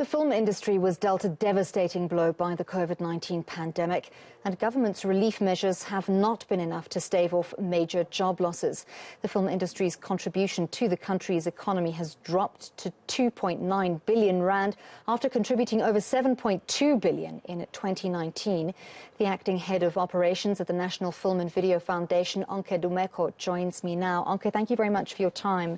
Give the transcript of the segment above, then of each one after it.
The film industry was dealt a devastating blow by the COVID-19 pandemic, and government's relief measures have not been enough to stave off major job losses. The film industry's contribution to the country's economy has dropped to 2.9 billion rand after contributing over 7.2 billion in 2019. The acting head of operations at the National Film and Video Foundation, Onke Dumeko, joins me now. Onke, thank you very much for your time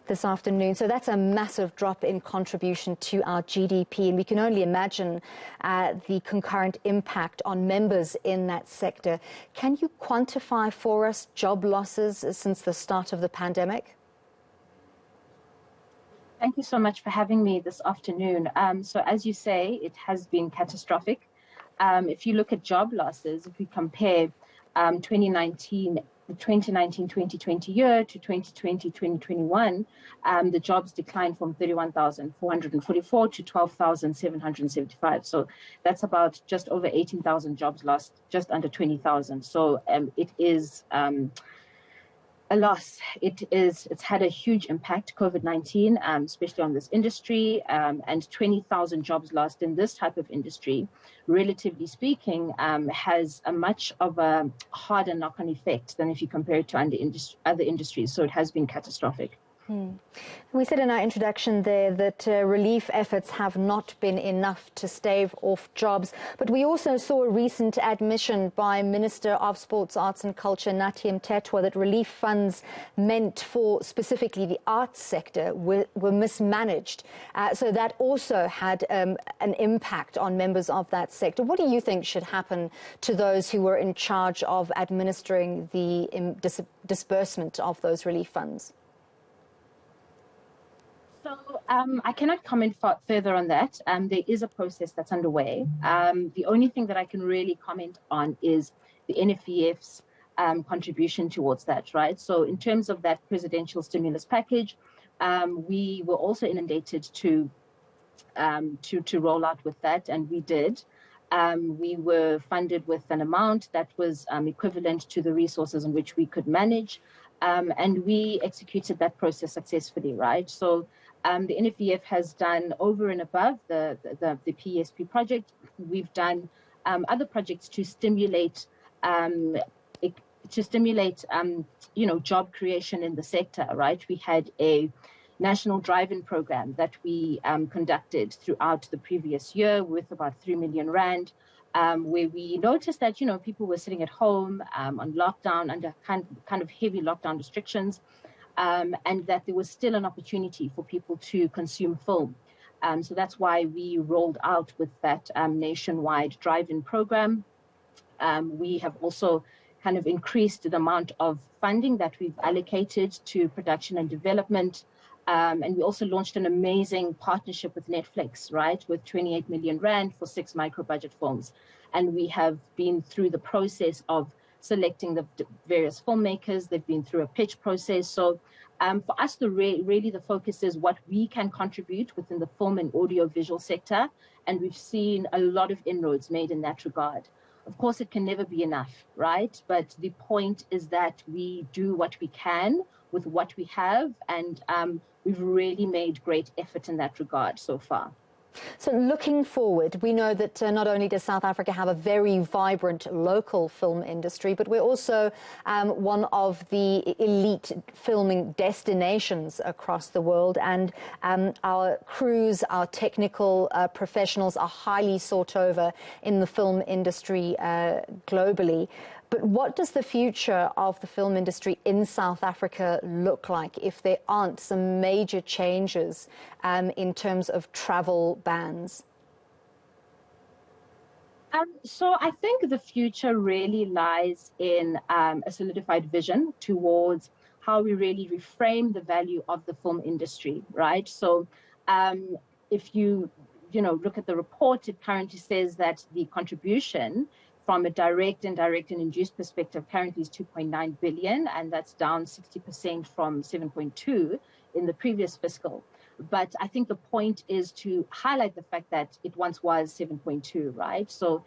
this afternoon. So that's a massive drop in contribution to our GDP, and we can only imagine the concurrent impact on members in that sector. Can you quantify for us job losses since the start of the pandemic? Thank you so much for having me this afternoon. So as you say, it has been catastrophic. If you look at job losses, if we compare 2019-2020 year to 2020-2021, the jobs declined from 31,444 to 12,775. So that's about just over 18,000 jobs lost, just under 20,000. So it is a loss. It's had a huge impact, COVID-19, especially on this industry, and 20,000 jobs lost in this type of industry, relatively speaking, has a much of a harder knock-on effect than if you compare it to other industries. So it has been catastrophic. We said in our introduction there that relief efforts have not been enough to stave off jobs, but we also saw a recent admission by Minister of Sports, Arts and Culture, Nathi Mthethwa, that relief funds meant for specifically the arts sector were mismanaged. So that also had an impact on members of that sector. What do you think should happen to those who were in charge of administering the disbursement of those relief funds? So I cannot comment further on that. There is a process that's underway. The only thing that I can really comment on is the NFVF's contribution towards that, right? So in terms of that presidential stimulus package, we were also inundated to roll out with that, and we did. We were funded with an amount that was equivalent to the resources in which we could manage, and we executed that process successfully, right? So the NFVF has done over and above the PSP project. We've done other projects to stimulate job creation in the sector, right? We had a national drive-in program that we conducted throughout the previous year with about 3 million rand, where we noticed that, people were sitting at home on lockdown under kind of heavy lockdown restrictions, and that there was still an opportunity for people to consume film. So that's why we rolled out with that nationwide drive-in program. We have also kind of increased the amount of funding that we've allocated to production and development. And we also launched an amazing partnership with Netflix, right, with 28 million rand for 6 micro-budget films. And we have been through the process of selecting the various filmmakers. They've been through a pitch process. So for us, really the focus is what we can contribute within the film and audio-visual sector. And we've seen a lot of inroads made in that regard. Of course, it can never be enough, right? But the point is that we do what we can with what we have, and we've really made great effort in that regard so far. So looking forward, we know that not only does South Africa have a very vibrant local film industry, but we're also one of the elite filming destinations across the world. And our crews, our technical professionals are highly sought over in the film industry globally. But what does the future of the film industry in South Africa look like if there aren't some major changes in terms of travel bans? So I think the future really lies in a solidified vision towards how we really reframe the value of the film industry, right? So if you look at the report, it currently says that the contribution from a direct, indirect, and induced perspective currently is 2.9 billion, and that's down 60% from 7.2 in the previous fiscal. But I think the point is to highlight the fact that it once was 7.2, right? So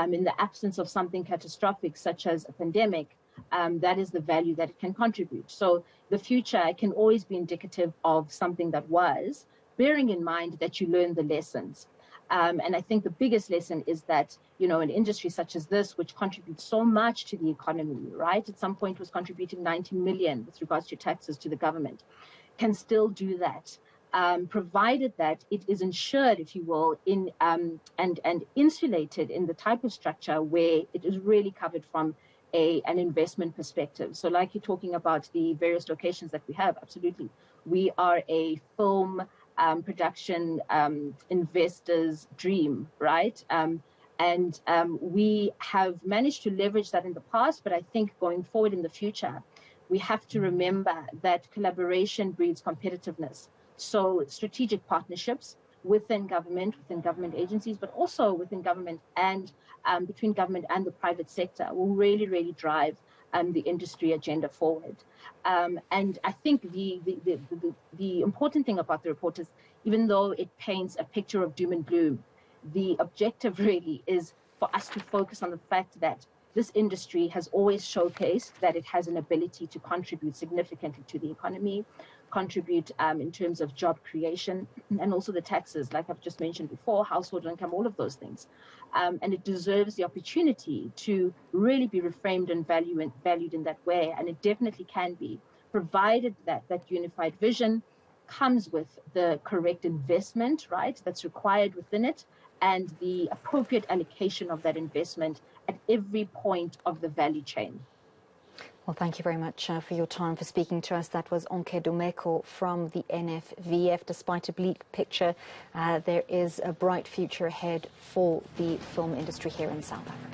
in the absence of something catastrophic, such as a pandemic, that is the value that it can contribute. So the future can always be indicative of something that was, bearing in mind that you learn the lessons. And I think the biggest lesson is that, an industry such as this, which contributes so much to the economy, right, at some point was contributing 90 million with regards to taxes to the government, can still do that, provided that it is insured, if you will, and insulated in the type of structure where it is really covered from an investment perspective. So like you're talking about the various locations that we have, absolutely. We are a film production investor's dream, right? And we have managed to leverage that in the past, but I think going forward in the future, we have to remember that collaboration breeds competitiveness. So strategic partnerships within government agencies, but also within government and between government and the private sector will really, really drive the industry agenda forward. And I think the important thing about the report is, even though it paints a picture of doom and gloom, the objective really is for us to focus on the fact that this industry has always showcased that it has an ability to contribute significantly to the economy, contribute in terms of job creation, and also the taxes, like I've just mentioned before, household income, all of those things. And it deserves the opportunity to really be reframed and valued in that way, and it definitely can be, provided that that unified vision comes with the correct investment, right, that's required within it, and the appropriate allocation of that investment at every point of the value chain. Well, thank you very much for your time, for speaking to us. That was Onke Dumeko from the NFVF. Despite a bleak picture, there is a bright future ahead for the film industry here in South Africa.